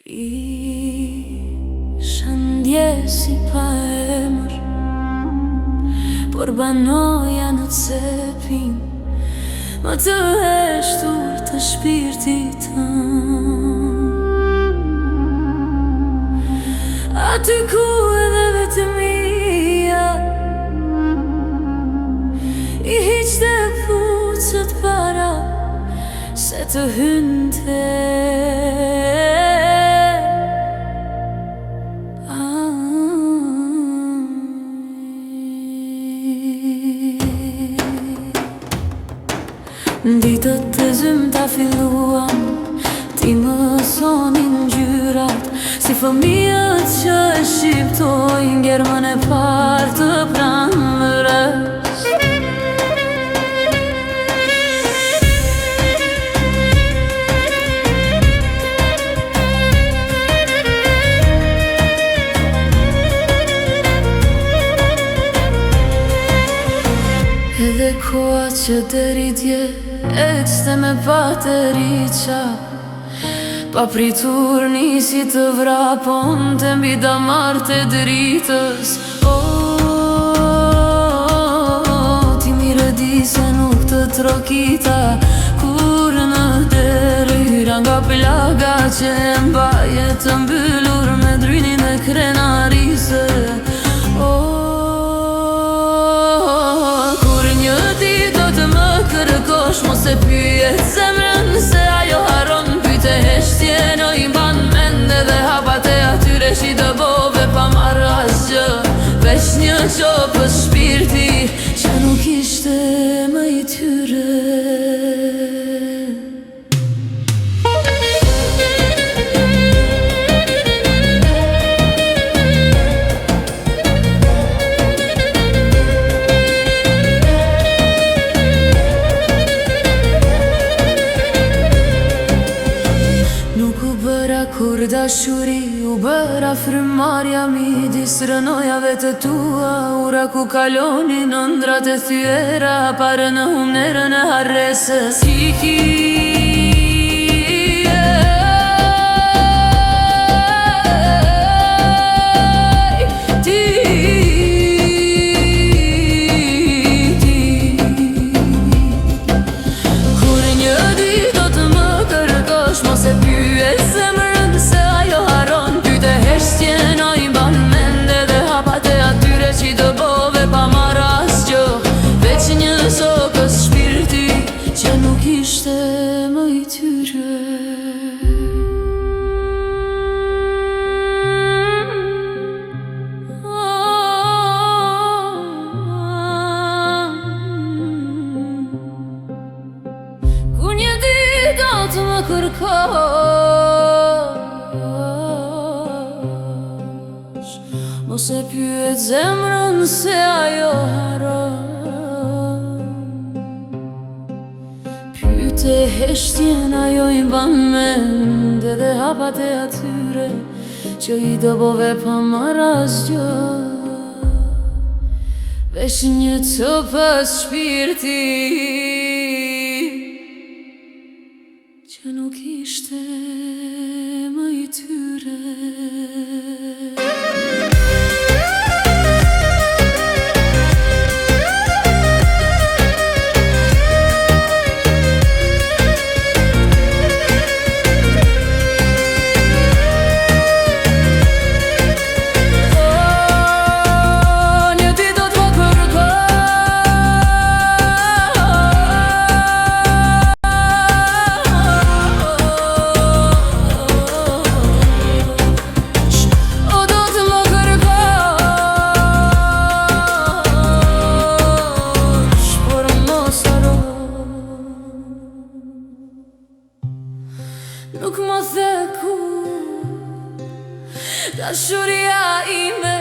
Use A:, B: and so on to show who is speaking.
A: Isha ndje si pa emër, por banoja në cepin më të heshtur të shpirtit tëm. Aty ku edhe vetëmia i hiqte pucët para se të hynte. Ditët të zymta filluan, ti më sonin ngjyrat, si fëmijët që e shqiptojnë gjermën e parë të pranverës. Edhe koha që deri dje ekste me bateriqa, pa pritur nisi të vrapon të mbi damar të dritës. Ti mire di se nuk të trokita kur në derë hyra nga plaga që mbaje të mbyllur me drynin e krenarisë. Mos e pyet zemrën se ajo haron, pyte heshtjen o i mban mende dhe hapat e atyre që të bove pa marrë asgjë, veç një qopës shpirti që nuk ishte më i tyre. Kur dashuri u bëra frymarja midis rënojave të tua, ura ku kalonin ëndrat e thyera, pare në humnerën e harresës. Kur një dit do të më kërkosh, mos e pyet zemrën që të bove pa marrë asgjë, veç një sokës shpirti që nuk ishte më i tyre. Kur një dit do të më kërkosh, mos e pyet zemrën se ajo haron, pyte heshtjen ajo i mban mend edhe hapat e atyre që i dobove pa marrë asgjë, veç një copës shpirti që nuk ishte më i tyre. Nuk më the ku dashuria ime